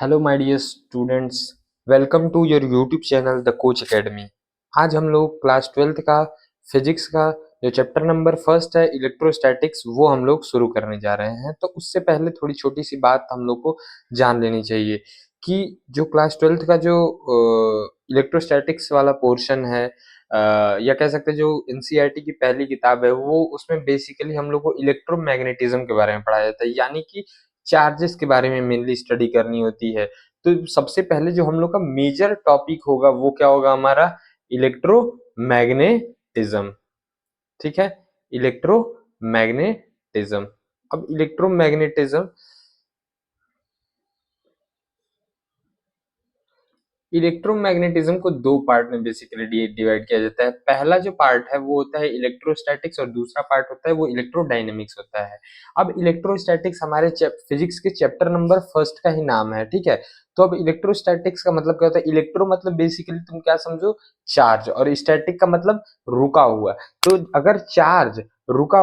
Hello my dear students, welcome to your YouTube channel the coach academy. आज हम लोग class twelfth का physics का जो चैप्टर नंबर फर्स्ट है इलेक्ट्रोस्टैटिक्स वो हम लोग शुरू करने जा रहे हैं। तो उससे पहले थोड़ी छोटी सी बात हम लोग को जान लेनी चाहिए कि जो क्लास ट्वेल्थ का जो इलेक्ट्रोस्टैटिक्स वाला पोर्शन है, या कह सकते हैं जो एनसीईआरटी की पहली किताब है, वो उसमें बेसिकली हम लोग को इलेक्ट्रोमैग्नेटिज्म के बारे में पढ़ाया जाता है, यानी कि चार्जेस के बारे में मेनली स्टडी करनी होती है। तो सबसे पहले जो हम लोग का मेजर टॉपिक होगा वो क्या होगा, हमारा इलेक्ट्रोमैग्नेटिज्म। ठीक है, इलेक्ट्रोमैग्नेटिज्म। अब इलेक्ट्रोमैग्नेटिज्म इलेक्ट्रोमैग्नेटिज्म को दो पार्ट में बेसिकली डिवाइड किया जाता है। पहला जो पार्ट है वो होता है इलेक्ट्रोस्टैटिक्स और दूसरा पार्ट होता है वो इलेक्ट्रोडायनेमिक्स होता है। अब इलेक्ट्रोस्टैटिक्स हमारे फिजिक्स के चैप्टर नंबर फर्स्ट का ही नाम है, ठीक है। तो अब इलेक्ट्रोस्टैटिक्स का मतलब क्या होता है, इलेक्ट्रो मतलब बेसिकली तुम क्या समझो, चार्ज, और स्टैटिक का मतलब रुका हुआ। तो अगर चार्ज रुका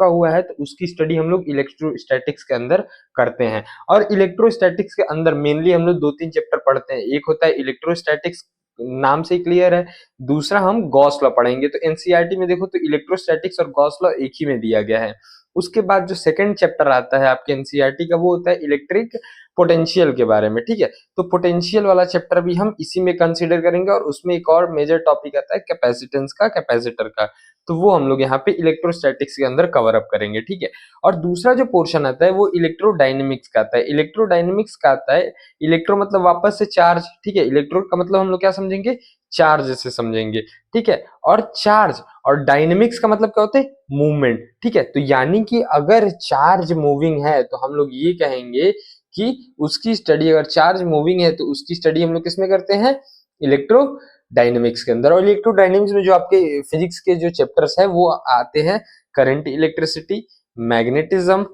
हुआ है तो उसकी स्टडी हम लोग इलेक्ट्रोस्टैटिक्स के अंदर करते हैं। और इलेक्ट्रोस्टैटिक्स के अंदर मेनली हम लोग दो तीन चैप्टर पढ़ते हैं। एक होता है इलेक्ट्रोस्टैटिक्स, नाम से ही क्लियर है। दूसरा हम गॉस लॉ पढ़ेंगे। तो एनसीईआरटी में देखो तो इलेक्ट्रोस्टैटिक्स और गॉस लॉ एक ही में दिया गया है। उसके बाद जो सेकंड चैप्टर आता है आपके एनसीईआरटी का वो होता है इलेक्ट्रिक पोटेंशियल के बारे में, ठीक है। तो पोटेंशियल वाला चैप्टर भी हम इसी में कंसीडर करेंगे, और उसमें एक और मेजर टॉपिक आता है कैपेसिटेंस का, कैपेसिटर का। तो वो हम लोग यहाँ पे इलेक्ट्रोस्टैटिक्स के अंदर कवर अप करेंगे, ठीक है। और दूसरा जो पोर्शन आता है वो इलेक्ट्रोडायनेमिक्स का आता है। इलेक्ट्रोडायनेमिक्स का आता है, इलेक्ट्रो मतलब वापस से चार्ज, ठीक है। इलेक्ट्रो का मतलब हम लोग क्या समझेंगे, चार्ज से समझेंगे, ठीक है। और चार्ज और डायनेमिक्स का मतलब क्या होता है, मूवमेंट, ठीक है। तो यानी कि अगर चार्ज मूविंग है तो हम लोग ये कहेंगे कि उसकी स्टडी, अगर चार्ज मूविंग है तो उसकी स्टडी हम लोग किसमें करते हैं, इलेक्ट्रो डायनेमिक्स के अंदर। और इलेक्ट्रोडायनेमिक्स में जो आपके फिजिक्स के जो चैप्टर्स हैं वो आते हैं current, electricity, magnetism,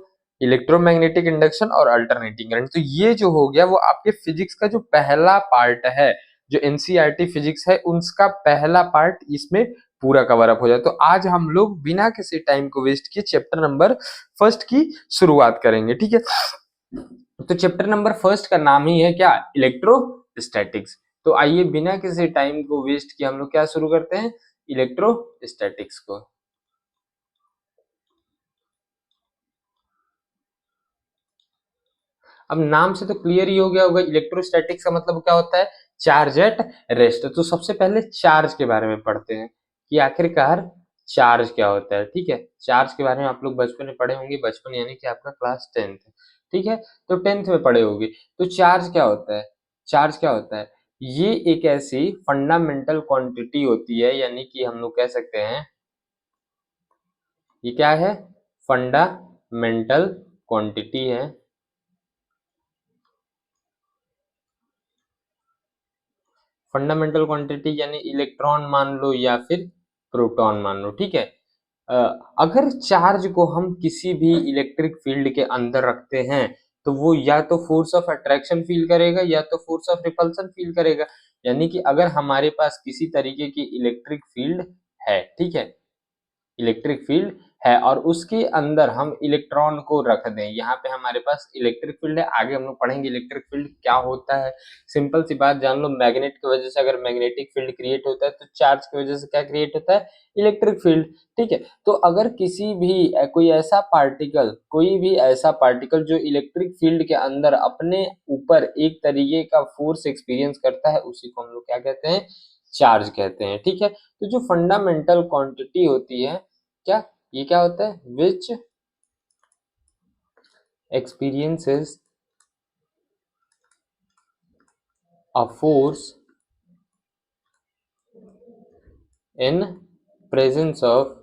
electromagnetic induction और अल्टरनेटिंग करंट। तो ये जो हो गया वो आपके फिजिक्स का जो पहला पार्ट है, जो एनसीईआरटी फिजिक्स है उसका पहला पार्ट इसमें पूरा कवर अप हो जाए। तो आज हम लोग बिना किसी टाइम को वेस्ट किए चैप्टर नंबर फर्स्ट की शुरुआत करेंगे, ठीक है। तो चैप्टर नंबर फर्स्ट का नाम ही है क्या, इलेक्ट्रोस्टैटिक्स। तो आइए बिना किसी टाइम को वेस्ट किए हम लोग क्या शुरू करते हैं, इलेक्ट्रोस्टैटिक्स को। अब नाम से तो क्लियर ही हो गया होगा, इलेक्ट्रोस्टैटिक्स का मतलब क्या होता है, चार्ज एट रेस्ट। तो सबसे पहले चार्ज के बारे में पढ़ते हैं कि आखिरकार चार्ज क्या होता है, ठीक है। चार्ज के बारे में आप लोग बचपन में पढ़े होंगे, बचपन यानी कि आपका क्लास 10th है, ठीक है। तो 10th में पढ़े होंगे। तो चार्ज क्या होता है, चार्ज क्या होता है, ये एक ऐसी फंडामेंटल क्वांटिटी होती है, यानी कि हम लोग कह सकते हैं ये क्या है, फंडामेंटल क्वांटिटी है। फंडामेंटल क्वांटिटी यानी इलेक्ट्रॉन मान लो या फिर प्रोटॉन मान लो, ठीक है। अ, अगर चार्ज को हम किसी भी इलेक्ट्रिक फील्ड के अंदर रखते हैं तो वो या तो फोर्स ऑफ अट्रैक्शन फील करेगा या तो फोर्स ऑफ रिपल्सन फील करेगा। यानी कि अगर हमारे पास किसी तरीके की इलेक्ट्रिक फील्ड है, ठीक है, इलेक्ट्रिक फील्ड है, और उसके अंदर हम इलेक्ट्रॉन को रख दें, यहाँ पे हमारे पास इलेक्ट्रिक फील्ड है। आगे हम लोग पढ़ेंगे इलेक्ट्रिक फील्ड क्या होता है। सिंपल सी बात जान लो, मैग्नेट की वजह से अगर मैग्नेटिक फील्ड क्रिएट होता है तो चार्ज की वजह से क्या क्रिएट होता है, इलेक्ट्रिक फील्ड, ठीक है। तो अगर किसी भी कोई भी ऐसा पार्टिकल जो इलेक्ट्रिक फील्ड के अंदर अपने ऊपर एक तरीके का फोर्स एक्सपीरियंस करता है उसी को हम लोग क्या कहते हैं, चार्ज कहते हैं, ठीक है। तो जो फंडामेंटल क्वांटिटी होती है, क्या ये क्या होता है, विच experiences a force in presence of